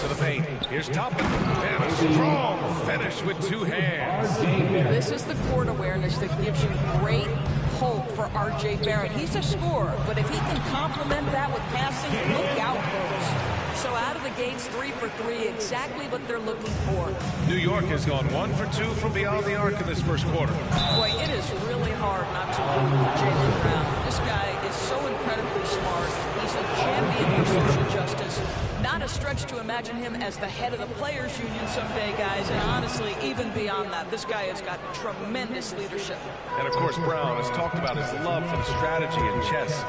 to the paint. Here's Toppin. And a strong finish with two hands. This is the court awareness that gives you great hope for R.J. Barrett. He's a scorer, but if he can complement that with passing, look out, folks. So out of the gates, 3 for 3, exactly what they're looking for. New York has gone 1 for 2 from beyond the arc in this first quarter. Boy, it is really hard not to root for Jaylen Brown. This guy is so incredibly smart. He's a champion for social justice. Not a stretch to imagine him as the head of the Players Union someday, guys. And honestly, even beyond that, this guy has got tremendous leadership. And of course, Brown has talked about his love for the strategy in chess.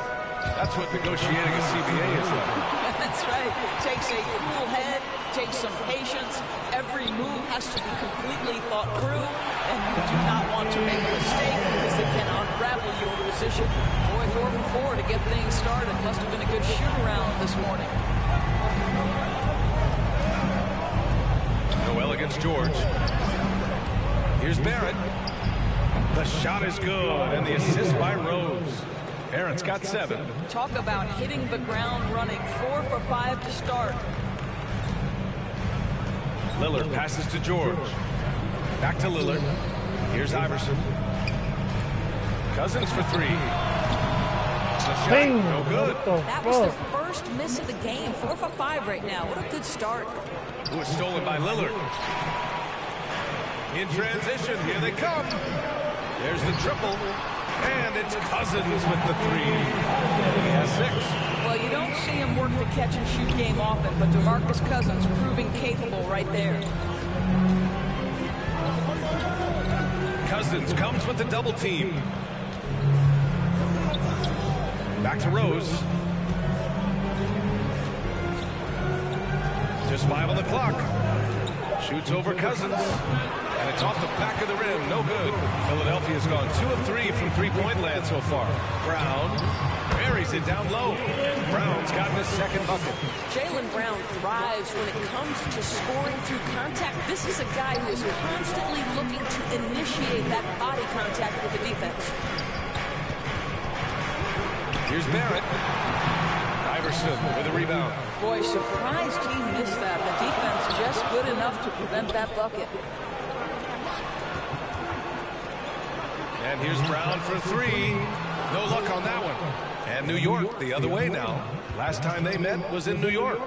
That's what negotiating a CBA is like. That's right. Takes a cool head, takes some patience. Every move has to be completely thought through, and you do not want to make a mistake because it can unravel your position. Boy, 4 for 4 to get things started. Must have been a good shoot-around this morning. Noel against George. Here's Barrett. The shot is good, and the assist by Rose. Barrett's got 7. Talk about hitting the ground running. 4 for 5 to start. Lillard passes to George. Back to Lillard. Here's Iverson. Cousins for 3. The shot, no good. That was their first miss of the game. 4 for 5 right now. What a good start. It was stolen by Lillard. In transition, here they come. There's the triple. And it's Cousins with the 3. He has 6. Well, you don't see him work the catch-and-shoot game often, but DeMarcus Cousins proving capable right there. Cousins comes with the double team. Back to Rose. Just 5 on the clock. Shoots over Cousins. And it's off the back of the rim. No good. Philadelphia's gone 2 of 3 from three-point land so far. Brown buries it down low. Brown's gotten his second bucket. Jaylen Brown thrives when it comes to scoring through contact. This is a guy who is constantly looking to initiate that body contact with the defense. Here's Barrett. Iverson with a rebound. Boy, surprised he missed that. The defense just good enough to prevent that bucket. And here's Brown for 3. No luck on that one. And New York the other way now. Last time they met was in New York.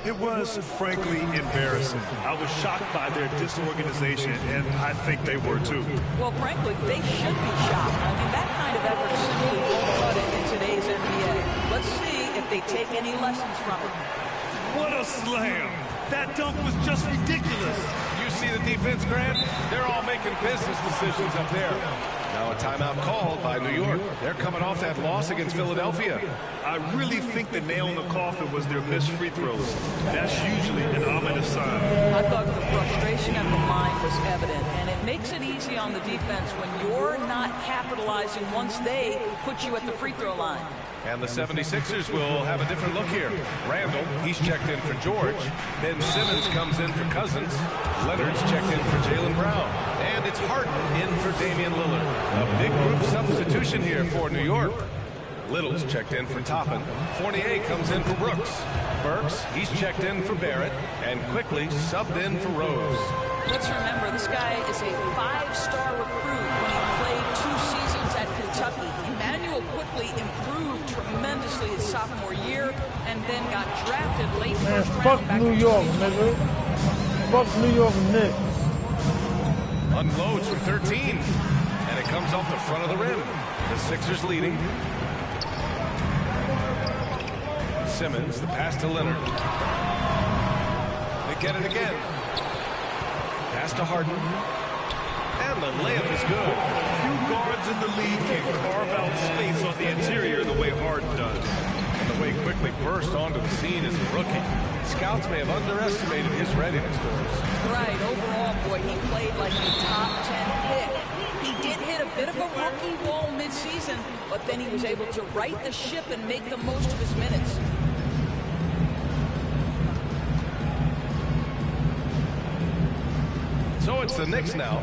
It was, frankly, embarrassing. I was shocked by their disorganization, and I think they were, too. Well, frankly, they should be shocked. I mean, that kind of effort simply won't cut it in today's NBA. Let's see if they take any lessons from it. What a slam! That dunk was just ridiculous. You see the defense, Grant? They're all making business decisions up there. Now a timeout called by New York. They're coming off that loss against Philadelphia. I really think the nail in the coffin was their missed free throws. That's usually an ominous sign. I thought the frustration at the line was evident, and it makes it easy on the defense when you're not capitalizing once they put you at the free throw line. And the 76ers will have a different look here. Randall, he's checked in for George. Ben Simmons comes in for Cousins. Leonard's checked in for Jaylen Brown. And it's Harden in for Damian Lillard. A big group substitution here for New York. Little's checked in for Toppin. Fournier comes in for Brooks. Burks, he's checked in for Barrett. And quickly subbed in for Rose. Let's remember, this guy is a 5-star recruit when he played 2 seasons at Kentucky. Emmanuel quickly improved tremendously his sophomore year and then got drafted late first round back New in York, 2020. nigga. Fuck New York Knicks. Unloads from 13. And it comes off the front of the rim. The Sixers leading. Simmons, the pass to Leonard. They get it again. Pass to Harden. And the layup is good. Few guards in the league can carve out space on the interior the way Harden does. And the way quickly burst onto the scene as a rookie. Scouts may have underestimated his readiness, Doris. Right, overall, boy, he played like a top 10 pick. He did hit a bit of a rookie wall midseason, but then he was able to right the ship and make the most of his minutes. So it's the Knicks now.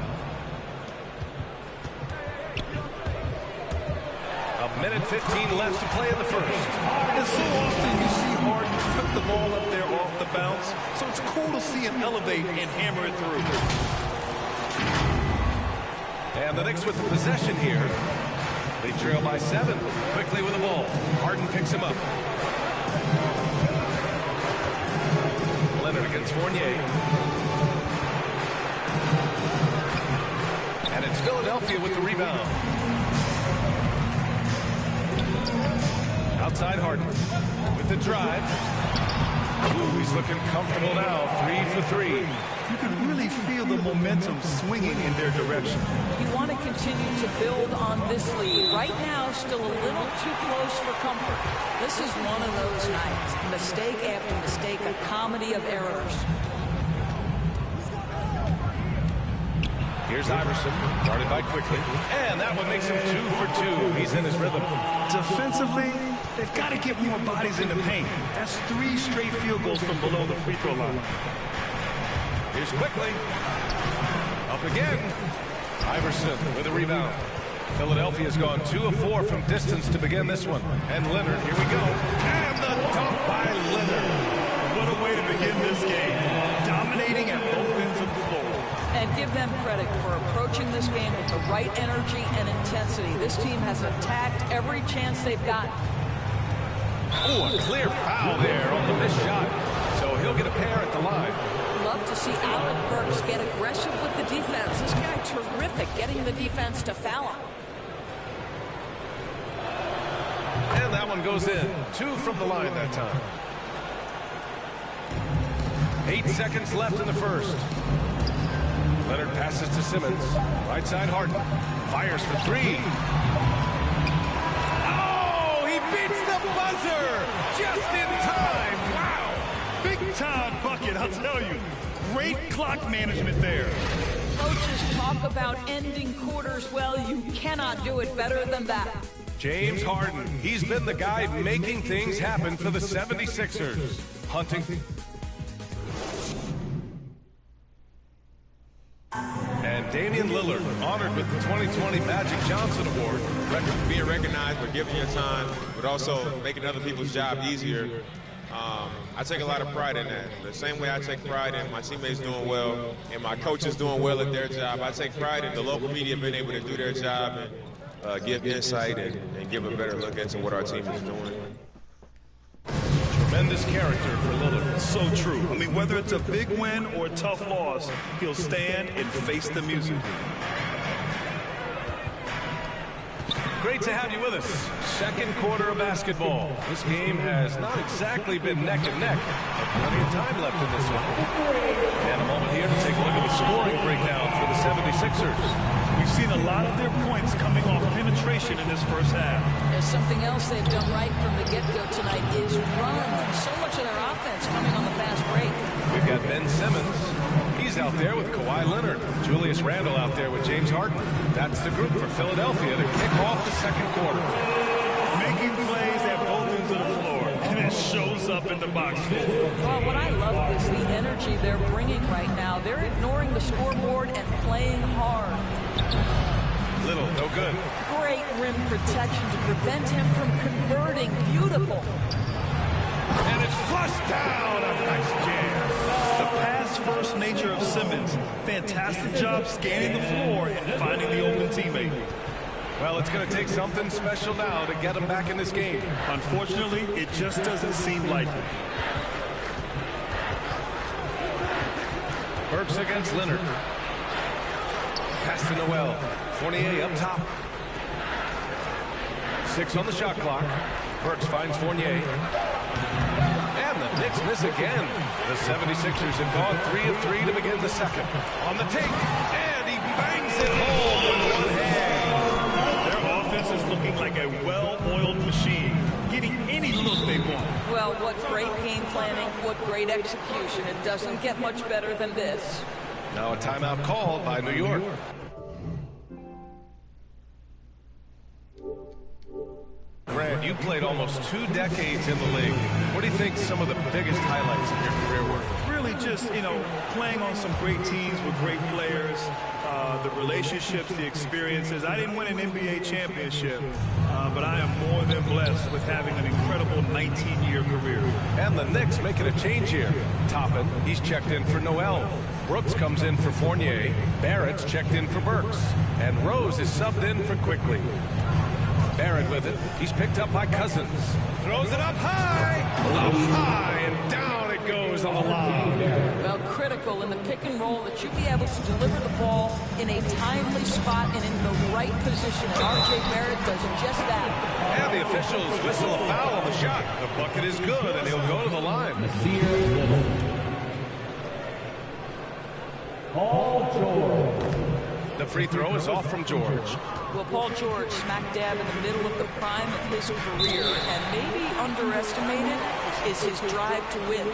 A minute 15 left to play in the first. And so often you see Harden took the ball up there off the bounce, so it's cool to see him elevate and hammer it through. And the Knicks with the possession here. They trail by 7. Quickly with the ball. Harden picks him up. Leonard against Fournier. And it's Philadelphia with the rebound. Outside Harden with the drive. Ooh, he's looking comfortable now. 3 for 3. You can really feel the momentum swinging in their direction. You want to continue to build on this lead. Right now, still a little too close for comfort. This is one of those nights. Mistake after mistake, a comedy of errors. Here's Iverson, guarded by Quickly. And that one makes him 2 for 2. He's in his rhythm. Defensively, they've got to get more bodies in the paint. That's 3 straight field goals from below the free throw line. Here's Quickly. Up again. Iverson with a rebound. Philadelphia's gone 2 of 4 from distance to begin this one. And Leonard, here we go. And the dunk by Leonard. What a way to begin this game. Dominating at both ends of the floor. And give them credit for approaching this game with the right energy and intensity. This team has attacked every chance they've gotten. Oh, a clear foul there on the missed shot. So he'll get a pair at the line. Love to see Alec Burks get aggressive with the defense. This guy terrific getting the defense to foul him. And that one goes in. 2 from the line that time. 8 seconds left in the first. Leonard passes to Simmons. Right side Harden. Fires for 3. Oh, he beats the buzzer just in time. Wow. Big time bucket, I'll tell you. Great clock management there. Coaches talk about ending quarters. Well, you cannot do it better than that. James Harden. He's been the guy making things happen for the 76ers. Hunting. And Damian Lillard, honored with the 2020 Magic Johnson Award. Being recognized for giving your time, but also making other people's job easier. I take a lot of pride in that. The same way I take pride in my teammates doing well and my coaches doing well at their job, I take pride in the local media being able to do their job and give insight and give a better look into what our team is doing. Tremendous character for Lillard. So true. I mean, whether it's a big win or a tough loss, he'll stand and face the music. Great to have you with us. Second quarter of basketball. This game has not exactly been neck and neck, but plenty of time left in this one. And a moment here to take a look at the scoring breakdown for the 76ers. We've seen a lot of their points coming off penetration in this first half. There's something else they've done right from the get-go tonight is run. So much of their offense coming on the fast break. We've got Ben Simmons. He's out there with Kawhi Leonard. Julius Randle out there with James Harden. That's the group for Philadelphia to kick off the second quarter. Making plays at both ends of the floor, and it shows up in the box score. Well, what I love is the energy they're bringing right now. They're ignoring the scoreboard and playing hard. Little, no good. Great rim protection to prevent him from converting. Beautiful. And it's flushed down. A nice jam. The pass-first nature of Simmons. Fantastic job scanning the floor and finding the open teammate. Well, it's going to take something special now to get him back in this game. Unfortunately, it just doesn't seem likely. Burks against Leonard. Pass to Noel. Fournier up top. 6 on the shot clock. Burks finds Fournier. And the Knicks miss again. The 76ers have gone 3 of 3 to begin the second. On the take, and he bangs it home with one hand. Their offense is looking like a well-oiled machine, getting any look they want. Well, what great game planning, what great execution. It doesn't get much better than this. Now a timeout called by New York. Grant, you played almost 2 decades in the league. What do you think some of the biggest highlights of your career were? Really just just, you know, playing on some great teams with great players, the relationships, the experiences. I didn't win an NBA championship, but I am more than blessed with having an incredible 19-year career. And the Knicks making a change here. Toppin, he's checked in for Noel. Brooks comes in for Fournier. Barrett's checked in for Burks. And Rose is subbed in for Quickly. Barrett with it. He's picked up by Cousins. Throws it up high. Up high, and down it goes on the lob. Well, critical in the pick and roll that you be able to deliver the ball in a timely spot and in the right position. And R.J. Barrett does just that. And the officials whistle a foul on the shot. The bucket is good, and he'll go to the line. Paul George. The free throw is off from George. Well, Paul George, smack dab in the middle of the prime of his career, and maybe underestimated is his drive to win.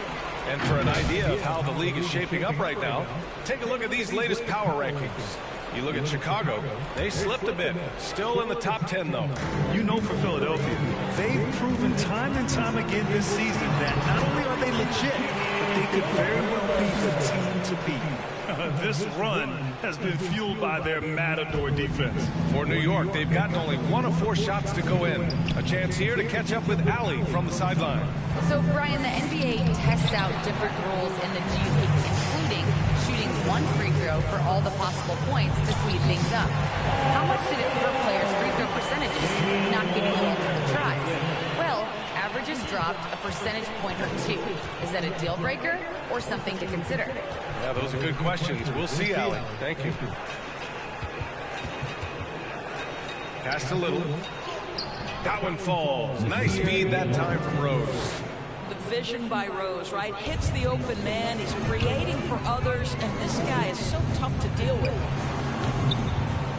And for an idea of how the league is shaping up right now, take a look at these latest power rankings. You look at Chicago, they slipped a bit. Still in the top 10, though. You know, for Philadelphia, they've proven time and time again this season that not only are they legit, but they could very well be the team to beat. This run has been fueled by their matador defense. For New York, they've gotten only 1 of 4 shots to go in. A chance here to catch up with Allie from the sideline. So, Brian, the NBA tests out different rules in the G League, including shooting 1 free throw for all the possible points to speed things up. How much did it hurt players' free throw percentages not getting the answer to tries? Well, averages dropped, a percentage point or 2. Is that a deal breaker or something to consider? Yeah, those are good questions. We'll see, Allie. Thank you. Passed a little. That one falls. Nice feed that time from Rose. The vision by Rose, right? Hits the open man. He's creating for others, and this guy is so tough to deal with.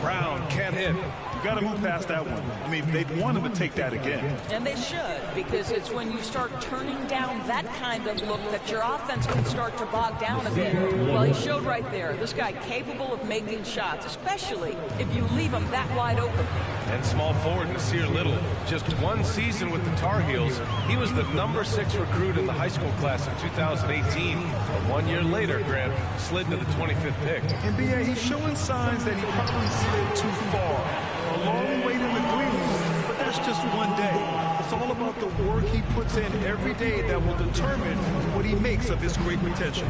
Brown can't hit. You got to move past that one. I mean, they'd want him to take that again. And they should, because it's when you start turning down that kind of look that your offense can start to bog down a bit. Well, he showed right there, this guy capable of making shots, especially if you leave him that wide open. And small forward Nasir Little, just 1 season with the Tar Heels. He was the number 6 recruit in the high school class of 2018. But 1 year later, Grant slid to the 25th pick. NBA, he's showing signs that he probably slid too far. A long way to the green, but that's just one day. It's all about the work he puts in every day that will determine what he makes of his great potential.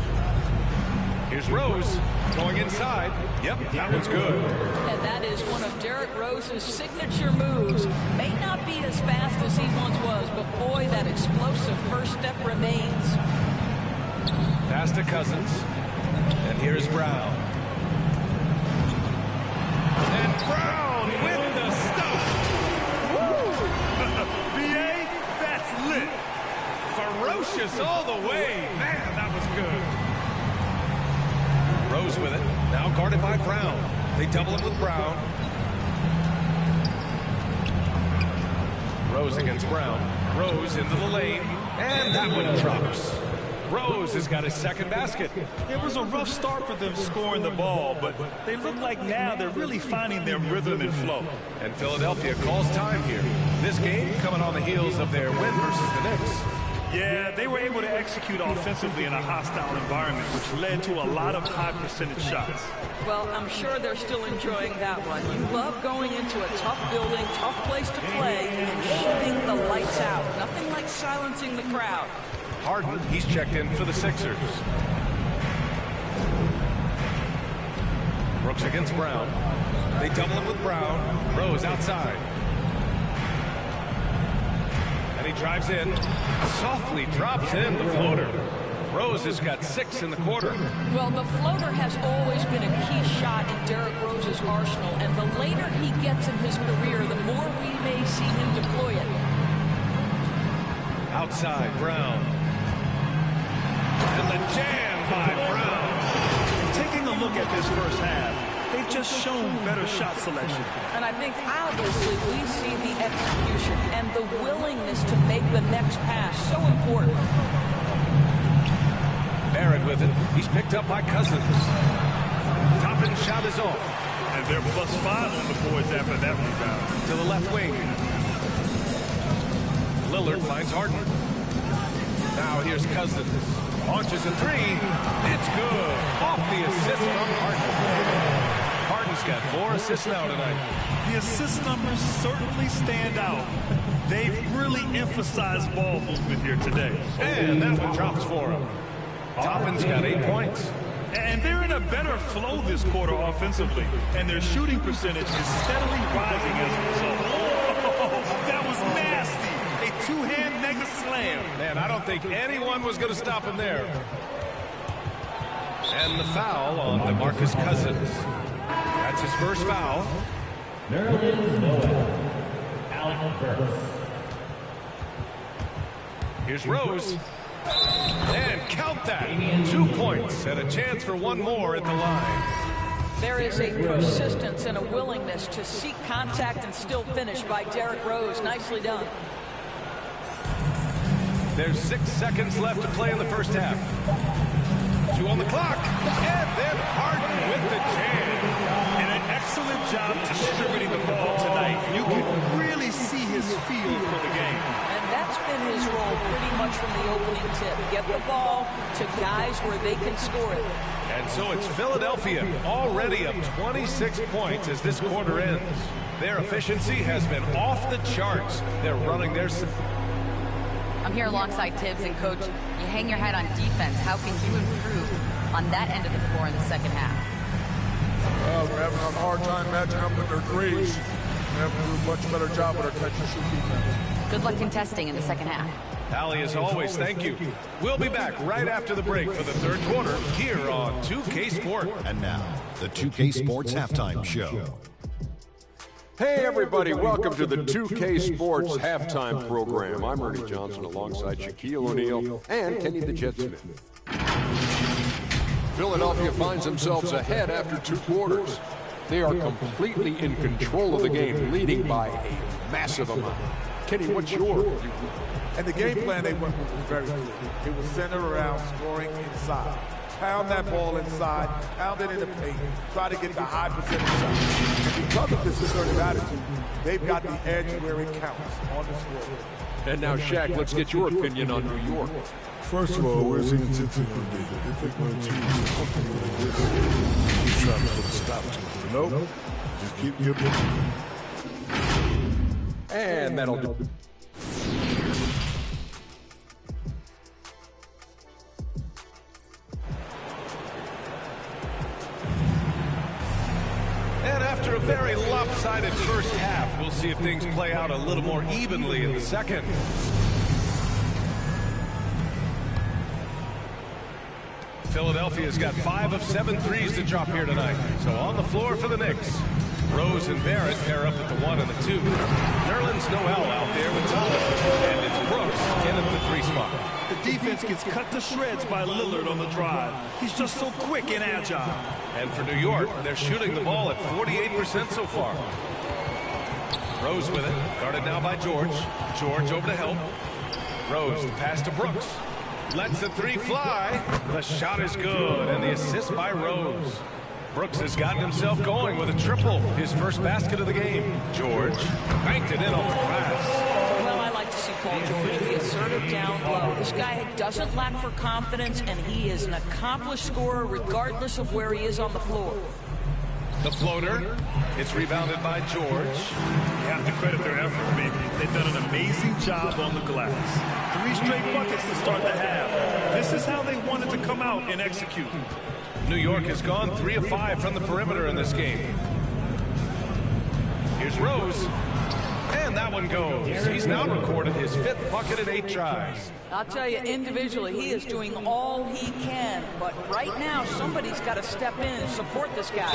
Here's Rose going inside. Yep, that one's good. And that is one of Derrick Rose's signature moves. May not be as fast as he once was, but boy, that explosive first step remains. Pass to Cousins. And here's Brown. And Brown with the stop. Woo! BA, that's lit. Ferocious all the way. Man, that was good. Rose with it. Now guarded by Brown. They double him with Brown. Rose against Brown. Rose into the lane. And that one drops. Rose has got his second basket. It was a rough start for them scoring the ball, but they look like now they're really finding their rhythm and flow. And Philadelphia calls time here. This game coming on the heels of their win versus the Knicks. Yeah, they were able to execute offensively in a hostile environment, which led to a lot of high percentage shots. Well, I'm sure they're still enjoying that one. You love going into a tough building, tough place to play, and shooting the lights out. Nothing like silencing the crowd. Harden, he's checked in for the Sixers. Brooks against Brown. They double him with Brown. Rose outside. And he drives in. Softly drops in the floater. Rose has got 6 in the quarter. Well, the floater has always been a key shot in Derrick Rose's arsenal, and the later he gets in his career, the more we may see him deploy it. Outside, Brown. And the jam by Brown. Taking a look at this first half, they've just shown better shot selection. And I think, obviously, we see the execution and the willingness to make the next pass so important. Barrett with it. He's picked up by Cousins. Toppin shot is off. And they're +5 on the boards after that rebound. To the left wing. Lillard finds Harden. Now here's Cousins. Launches a 3. good. Off the assist from Harden. Harden's got 4 assists now tonight. The assist numbers certainly stand out. They've really emphasized ball movement here today. And that one drops for him. Toppin's got 8 points. And they're in a better flow this quarter offensively. And their shooting percentage is steadily rising as a result. Oh, that was nasty. A two-hand mega slam. Man, I don't think anyone was going to stop him there. And the foul on DeMarcus Cousins. That's his first foul. Nerlens Noel. Alec Burks. Here's Rose. And count that. 2 points and a chance for one more at the line. There is a persistence and a willingness to seek contact and still finish by Derrick Rose. Nicely done. There's 6 seconds left to play in the first half. 2 on the clock. And then Harden with the jam. And an excellent job distributing the ball tonight. You can really see his feel for the game. And that's been his role pretty much from the opening tip. Get the ball to guys where they can score it. And so it's Philadelphia already up 26 points as this quarter ends. Their efficiency has been off the charts. They're running their... I'm here alongside Tibbs, and Coach, you hang your hat on defense. How can you improve on that end of the floor in the second half? We're having a hard time matching up with their threes. We have to do a much better job with our catch and shoot defense. Good luck contesting in the second half. Allie, as always, thank you. We'll be back right after the break for the third quarter here on 2K Sport. And now, the 2K Sports Halftime Show. Hey everybody, welcome to the 2K Sports Halftime Program. I'm Ernie Johnson alongside Shaquille O'Neal and Kenny the Jet Smith. Philadelphia finds themselves ahead after 2 quarters. They are completely in control of the game, leading by a massive amount. Kenny, what's your view? And the game plan they went with was very good. It was centered around scoring inside. Pound that ball inside, pound it in the paint, try to get the high percentage shot. And because of this assertive attitude, they've got the edge where it counts on the score. And now, Shaq, let's get your opinion on New York. First of all, where's the intensity going to be? If they're going to choose something like this, you try to put a stop to it. Nope. Just keep your And that'll do. And after a very lopsided first half, we'll see if things play out a little more evenly in the second. Philadelphia's got 5 of 7 threes to drop here tonight. So on the floor for the Knicks. Rose and Barrett pair up at the 1 and the 2. Nerlens Noel out there with Thomas. And it's Brooks in at the 3 spot. The defense gets cut to shreds by Lillard on the drive. He's just so quick and agile. And for New York, they're shooting the ball at 48% so far. Rose with it, guarded now by George. George over to help. Rose, the pass to Brooks. Lets the 3 fly. The shot is good, and the assist by Rose. Brooks has gotten himself going with a triple, his first basket of the game. George banked it in off the glass. Well, I like to see Paul George be assertive down low. This guy doesn't lack for confidence, and he is an accomplished scorer regardless of where he is on the floor. The floater. It's rebounded by George. You have to credit their effort, baby. They've done an amazing job on the glass. 3 straight buckets to start the half. This is how they wanted to come out and execute. New York has gone 3 of 5 from the perimeter in this game. Here's Rose. And that one goes. He's now recorded his 5th bucket in 8 tries. I'll tell you, individually, he is doing all he can. But right now, somebody's got to step in and support this guy.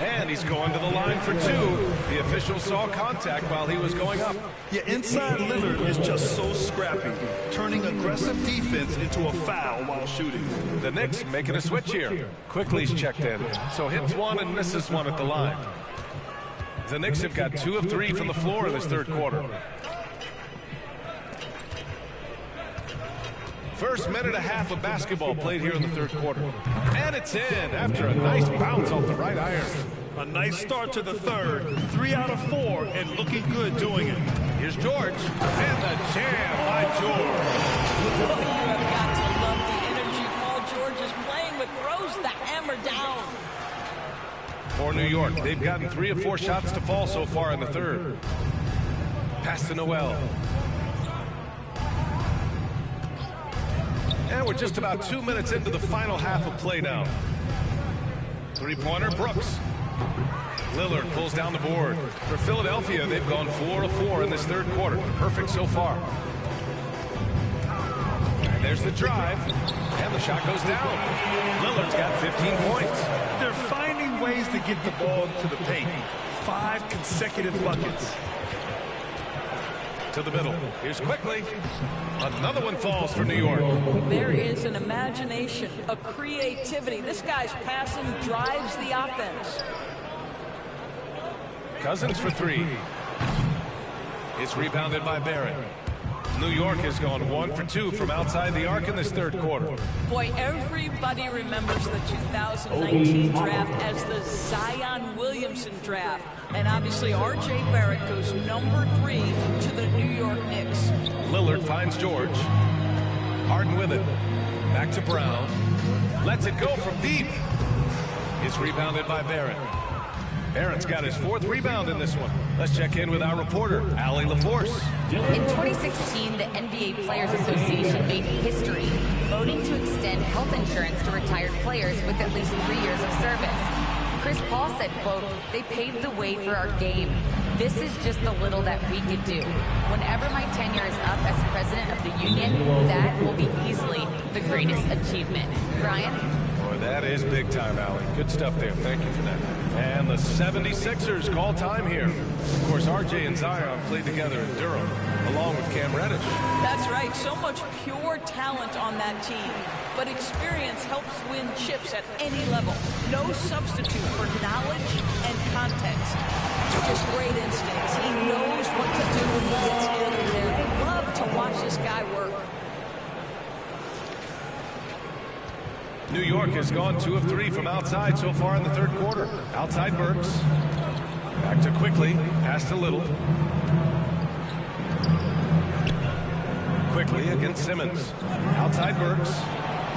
And he's going to the line for 2. The official saw contact while he was going up. Yeah, inside Lillard is just so scrappy, turning aggressive defense into a foul while shooting. The Knicks making a switch here. Quickly's checked in. So hits 1 and misses 1 at the line. The Knicks have got 2 of 3 from the floor in this third quarter. First minute and a half of basketball played here in the third quarter. And it's in after a nice bounce off the right iron. A nice start to the third. 3 out of 4 and looking good doing it. Here's George. And the jam by George. Oh, you have got to love the energy Paul George is playing but throws the hammer down. For New York, they've gotten 3 of 4 shots to fall so far in the third. Pass to Noel. And we're just about 2 minutes into the final half of play now. Three-pointer, Brooks. Lillard pulls down the board. For Philadelphia, they've gone 4 of 4 in this third quarter. Perfect so far. And there's the drive. And the shot goes down. Lillard's got 15 points. They're finding ways to get the ball to the paint. 5 consecutive buckets. To the middle. Here's quickly. Another one falls for New York. There is an imagination, a creativity. This guy's passing drives the offense. Cousins for 3. It's rebounded by Barrett. New York has gone 1 for 2 from outside the arc in this third quarter. Boy, everybody remembers the 2019 draft as the Zion Williamson draft. And obviously, R.J. Barrett goes number 3 to the New York Knicks. Lillard finds George. Harden with it. Back to Brown. Lets it go from deep. It's rebounded by Barrett. Barrett's got his 4th rebound in this one. Let's check in with our reporter, Allie LaForce. In 2016, the NBA Players Association made history, voting to extend health insurance to retired players with at least 3 years of service. Chris Paul said, quote, "They paved the way for our game. This is just the little that we could do. Whenever my tenure is up as president of the union, that will be easily the greatest achievement." Brian? Boy, that is big time, Allie. Good stuff there. Thank you for that. And the 76ers call time here. Of course, RJ and Zion played together in Durham, along with Cam Reddish. That's right. So much pure talent on that team. But experience helps win chips at any level. No substitute for knowledge and context. Just great instincts. He knows what to do when he gets in there. I love to watch this guy work. New York has gone 2 of 3 from outside so far in the third quarter. Outside Burks. Back to Quickly. Pass to Little. Quickly against Simmons. Outside Burks.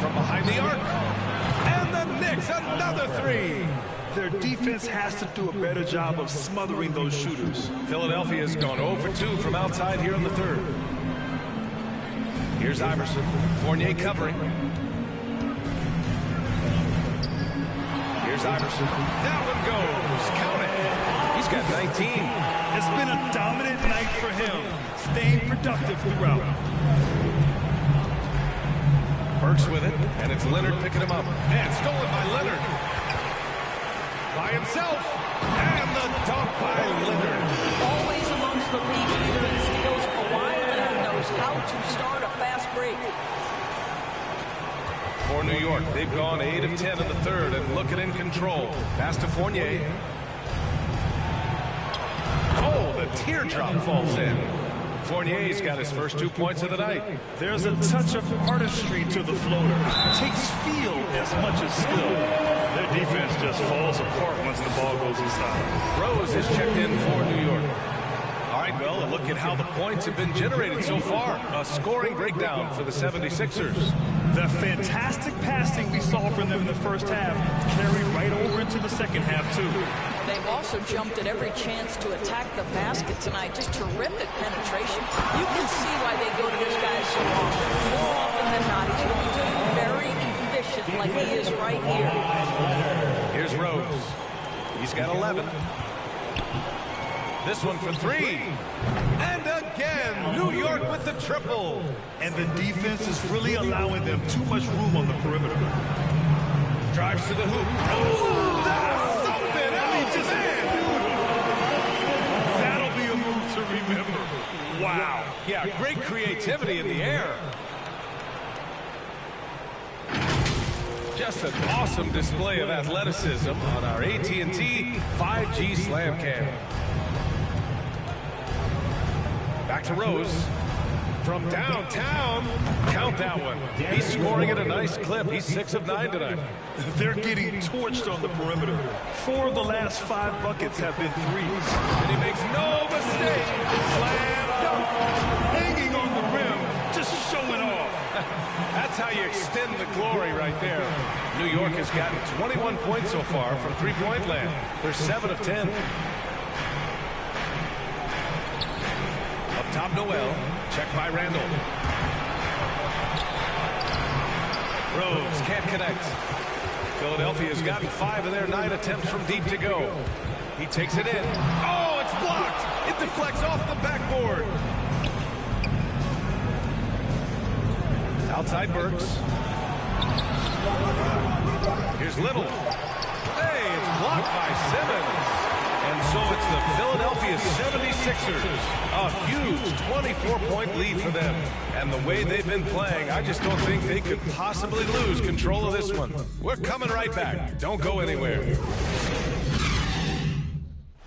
From behind the arc. And the Knicks, another 3. Their defense has to do a better job of smothering those shooters. Philadelphia has gone 0 for 2 from outside here in the third. Here's Iverson. Fournier covering. Here's Iverson. That one goes. Count it. He's got 19. It's been a dominant night for him, staying productive throughout. Burks with it, and it's Leonard picking him up. And stolen by Leonard. By himself. And the dunk by Leonard. Always amongst the league leader in steals, Kawhi Leonard knows how to start a fast break. For New York, they've gone 8 of 10 in the third and looking in control. Pass to Fournier. Oh, the teardrop falls in. Fournier's got his first 2 points of the night. There's a touch of artistry to the floater. It takes feel as much as skill. Their defense just falls apart once the ball goes inside. Rose is checked in for New York. All right, well, a look at how the points have been generated so far. A scoring breakdown for the 76ers. The fantastic passing we saw from them in the first half carried right over into the second half, too. They've also jumped at every chance to attack the basket tonight. Just terrific penetration. You can see why they go to this guy so often. More often than not, he's going to be very efficient like he is right here. Here's Rose. He's got 11. This one for 3. And again, New York with the triple. And the defense is really allowing them too much room on the perimeter. Drives to the hoop. Oh, that's something else, man. That'll be a move to remember. Wow. Yeah, great creativity in the air. Just an awesome display of athleticism on our AT&T 5G Slam Cam. Back to Rose. From downtown. Count that one. He's scoring at a nice clip. He's 6 of 9 tonight. They're getting torched on the perimeter. 4 of the last 5 buckets have been threes. And he makes no mistake. Slam dunk. Hanging on the rim, just showing off. That's That's how you extend the glory right there. New York has gotten 21 points so far from three-point land. They're 7 of 10. Up top, Noel. Check by Randall. Rose can't connect. Philadelphia has gotten 5 of their 9 attempts from deep to go. He takes it in. Oh, it's blocked. It deflects off the backboard. Outside Burks. Here's Little. Hey, it's blocked by Simmons. And so it's the Philadelphia 76ers. A huge 24-point lead for them. And the way they've been playing, I just don't think they could possibly lose control of this one. We're coming right back. Don't go anywhere.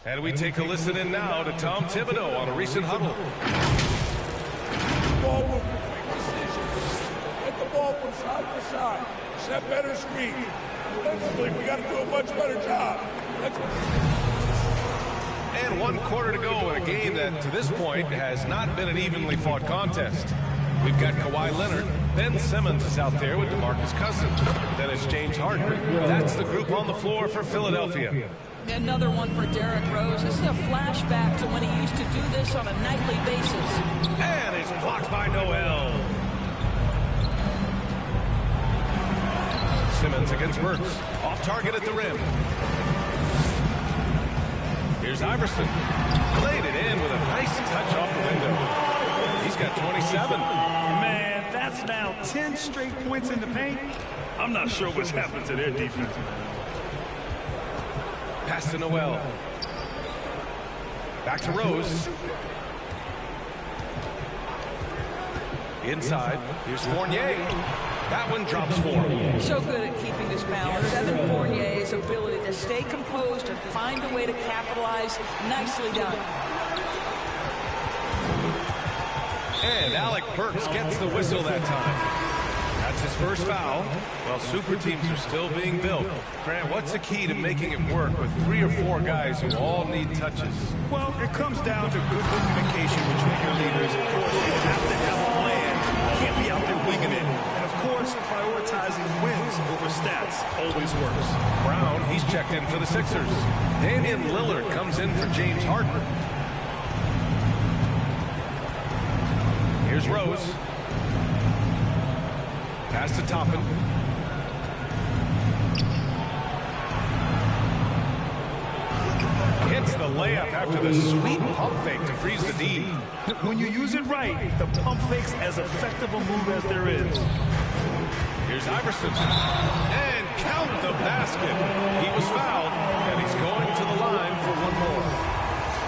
And we take a listen in now to Tom Thibodeau on a recent huddle. Get the ball from side to side. Set better screen. Defensively, we got to do a much better job. And 1 quarter to go in a game that, to this point, has not been an evenly fought contest. We've got Kawhi Leonard. Ben Simmons is out there with DeMarcus Cousins. Then it's James Harden. That's the group on the floor for Philadelphia. Another one for Derrick Rose. This is a flashback to when he used to do this on a nightly basis. And it's blocked by Noel. Simmons against Burks. Off target at the rim. Here's Iverson. Played it in with a nice touch off the window. He's got 27. Man, that's now 10 straight points in the paint. I'm not sure what's happened to their defense. Pass to Noel. Back to Rose. Inside. Here's Fournier. That one drops for him. So good at keeping his balance. Evan Fournier's ability to stay composed and find a way to capitalize. Nicely done. And Alec Burks gets the whistle that time. That's his first foul. Well, super teams are still being built. Grant, what's the key to making it work with 3 or 4 guys who all need touches? Well, it comes down to good communication between your leaders. Of course, you have to have a plan. You can't be out there winging it. And of course, prioritizing wins over stats always works. Brown, he's checked in for the Sixers. Damian Lillard comes in for James Harden. Here's Rose. Pass to Toppin. Hits the layup after the sweet pump fake to freeze the D. When you use it right, the pump fake's as effective a move as there is. Here's Iverson. And count the basket. He was fouled, and he's going to the line for one more.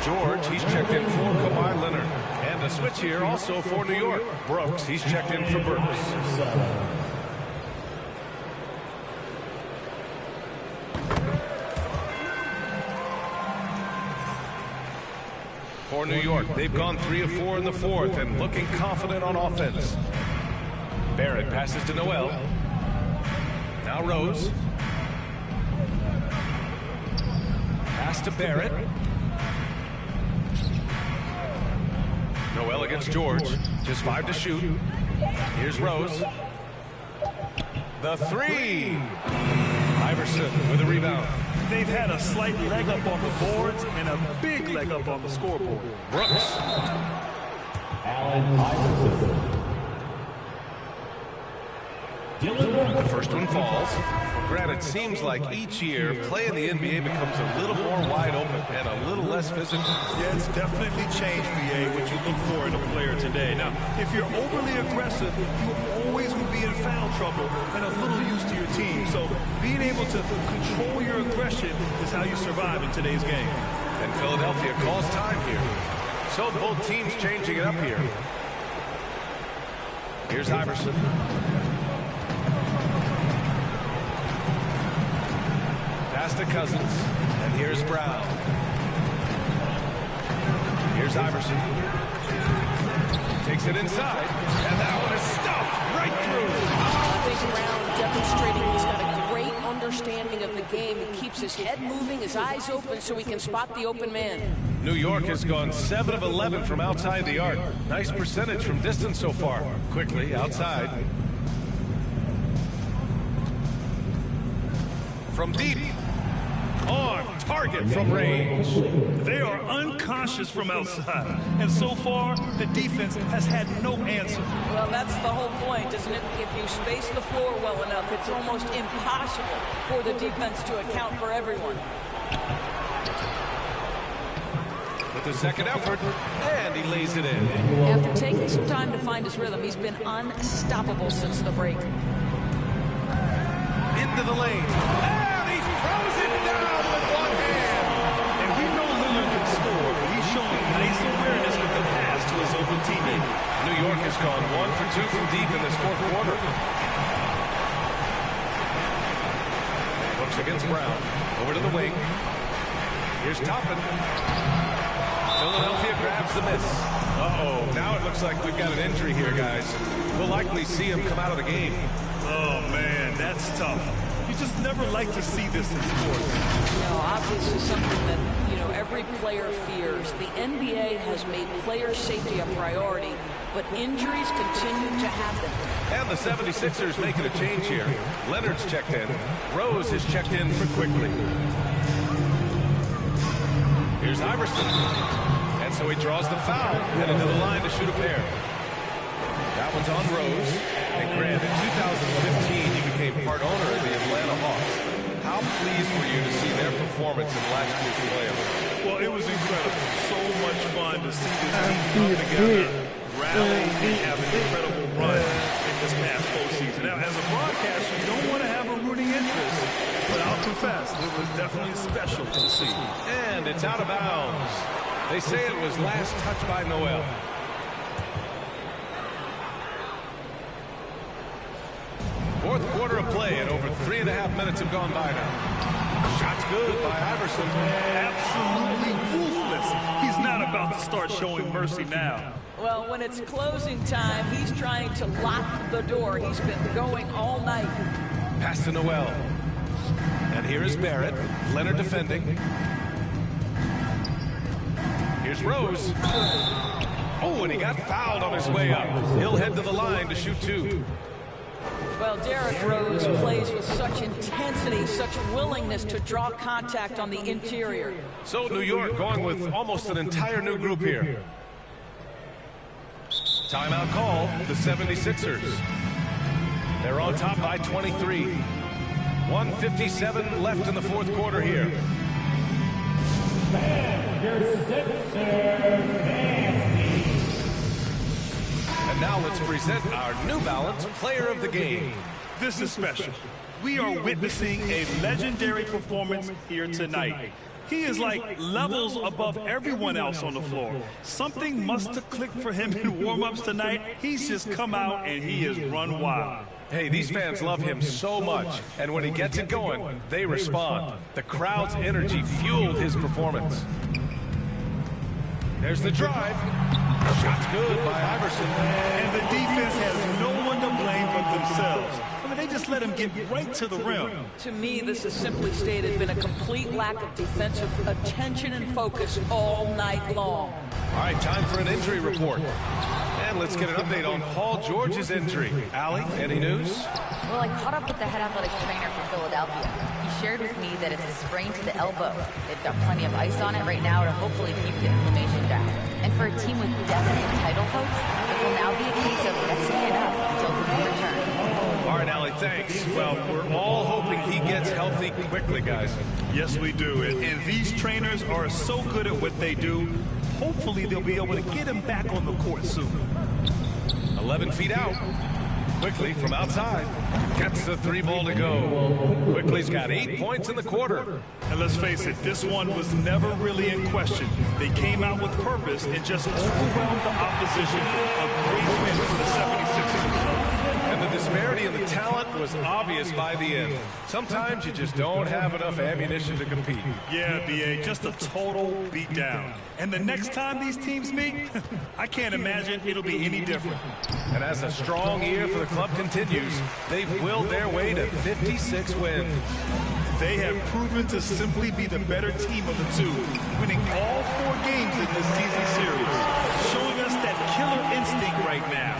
George, he's checked in for Kawhi Leonard. And a switch here also for New York. Brooks, he's checked in for Burks. For New York, they've gone 3 of 4 in the fourth and looking confident on offense. Barrett passes to Noel. Now Rose. Pass to Barrett. Noel against George. Just 5 to shoot. Here's Rose. The 3. Iverson with a rebound. They've had a slight leg up on the boards and a big leg up on the scoreboard. Brooks. Allen Iverson. The first one falls. Grant, it seems like each year, play in the NBA becomes a little more wide open and a little less physical. Yeah, it's definitely changed, BA, what you look for in a player today. Now, if you're overly aggressive, you always will be in foul trouble and a little used to your team. So being able to control your aggression is how you survive in today's game. And Philadelphia calls time here. So both teams changing it up here. Here's Iverson. Pass to Cousins, and here's Brown. Here's Iverson. Takes it inside, and that one is stuffed right through. I think Brown demonstrating he's got a great understanding of the game. He keeps his head moving, his eyes open, so he can spot the open man. New York has gone 7 of 11 from outside the arc. Nice percentage from distance so far. Quickly, outside. from deep. On target from range. They are unconscious from outside. And so far, the defense has had no answer. Well, that's the whole point, isn't it? If you space the floor well enough, it's almost impossible for the defense to account for everyone. With the second effort, and he lays it in. After taking some time to find his rhythm, he's been unstoppable since the break. Into the lane. And he throws it down with one hand. And we know Lillard can score, but he's showing nice awareness with the pass to his open teammate. New York has gone 1 for 2 from deep in this fourth quarter. Looks against Brown. Over to the wing. Here's Toppin. Philadelphia grabs the miss. Uh-oh. Now it looks like we've got an injury here, guys. We'll likely see him come out of the game. Oh, man, that's tough. You just never like to see this in sports. You know, obviously something that, you know, every player fears. The NBA has made player safety a priority, but injuries continue to happen. And the 76ers making a change here. Leonard's checked in. Rose has checked in for Quickly. Here's Iverson. And so he draws the foul, headed to the line to shoot a pair. That one's on Rose. And Grant, in 2015, you became part owner of the Atlanta Hawks. How pleased were you to see their performance in last year's playoffs? Well, it was incredible. So much fun to see this team come together, rally, and have an incredible run in this past postseason. Now, as a broadcaster, you don't want to have a rooting interest, but I'll confess, it was definitely special to see. And it's out of bounds. They say it was last touched by Noel. Fourth quarter of play, and over 3.5 minutes have gone by now. Shot's good by Iverson. Absolutely ruthless. He's not about to start showing mercy now. Well, when it's closing time, he's trying to lock the door. He's been going all night. Pass to Noel. And here is Barrett. Leonard defending. Here's Rose. Oh, and he got fouled on his way up. He'll head to the line to shoot 2. Well, Derrick Rose plays with such intensity, such willingness to draw contact on the interior. So New York going with almost an entire new group here. Timeout call, the 76ers. They're on top by 23. 1:57 left in the fourth quarter here. And now let's present our New Balance Player of the Game. This is special. We are witnessing a legendary performance here tonight. He is like levels above everyone else on the floor. Something must have clicked for him in warm-ups tonight. He's just come out and he has run wild. Hey, these fans love him so much, and when he gets it going, they respond. The crowd's energy fueled his performance. There's the drive. Shot's good by Iverson. And the defense has no one to blame but themselves. I mean, they just let him get right to the rim. To me, this has simply stated been a complete lack of defensive attention and focus all night long. All right, time for an injury report. And let's get an update on Paul George's injury. Allie, any news? Well, I caught up with the head athletic trainer for Philadelphia. He shared with me that it's a sprain to the elbow. They've got plenty of ice on it right now to hopefully keep the inflammation down. And for a team with definite title hopes, it will now be a case of resting it up until he can return. All right, Allie, thanks. Well, we're all hoping he gets healthy quickly, guys. Yes, we do. And these trainers are so good at what they do. Hopefully, they'll be able to get him back on the court soon. 11 feet out. Quickly from outside. Gets the 3 ball to go. Quickly's got 8 points in the quarter. And let's face it, this one was never really in question. They came out with purpose and just overwhelmed the opposition. A great win for the 76ers. And the disparity in the talent was obvious by the end. Sometimes you just don't have enough ammunition to compete. Yeah, B.A., just a total beatdown. And the next time these teams meet, I can't imagine it'll be any different. And as a strong year for the club continues, they've willed their way to 56 wins. They have proven to simply be the better team of the two, winning all 4 games in this season series, showing us that killer instinct right now.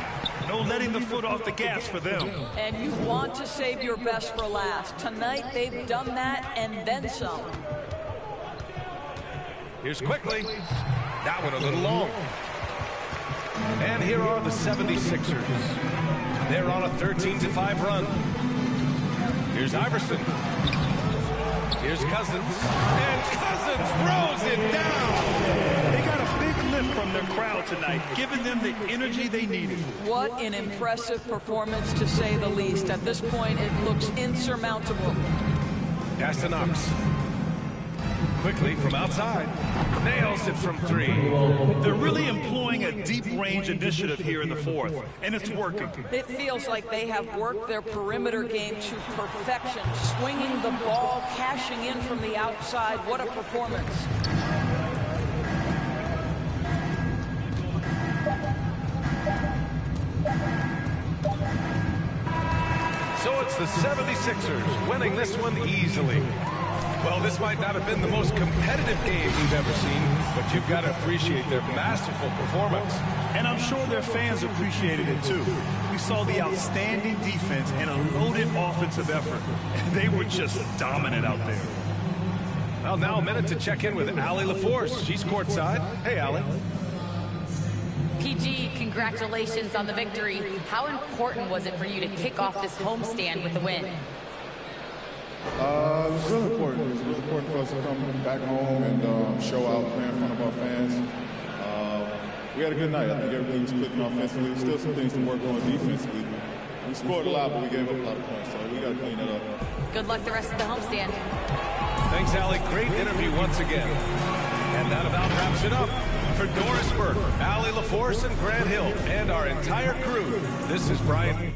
No letting the foot off the gas for them. And you want to save your best for last. Tonight, they've done that and then some. Here's quickly. That one a little long. And here are the 76ers. They're on a 13-5 run. Here's Iverson. Here's Cousins. And Cousins throws it down. They got a big lift from their crowd tonight, giving them the energy they needed. What an impressive performance, to say the least. At this point, it looks insurmountable. Pass to Knox. Quickly from outside. Nails it from three. They're really employing a deep-range initiative here in the fourth, and it's working. It feels like they have worked their perimeter game to perfection, swinging the ball, cashing in from the outside. What a performance. So it's the 76ers winning this one easily. Well, this might not have been the most competitive game you've ever seen, but you've got to appreciate their masterful performance. And I'm sure their fans appreciated it too. We saw the outstanding defense and a loaded offensive effort, and they were just dominant out there. Well, now a minute to check in with Allie LaForce. She's courtside. Hey, Allie. PG, congratulations on the victory. How important was it for you to kick off this homestand with the win? It was really important. It was really important for us to come back home and show out, play in front of our fans. We had a good night. I think everything was clicking offensively. Still some things to work on defensively. We scored a lot, but we gave up a lot of points, so we got to clean that up. Good luck the rest of the homestand. Thanks, Allie. Great interview once again. And that about wraps it up. For Doris Burke, Allie LaForce, and Grant Hill, and our entire crew, this is Brian.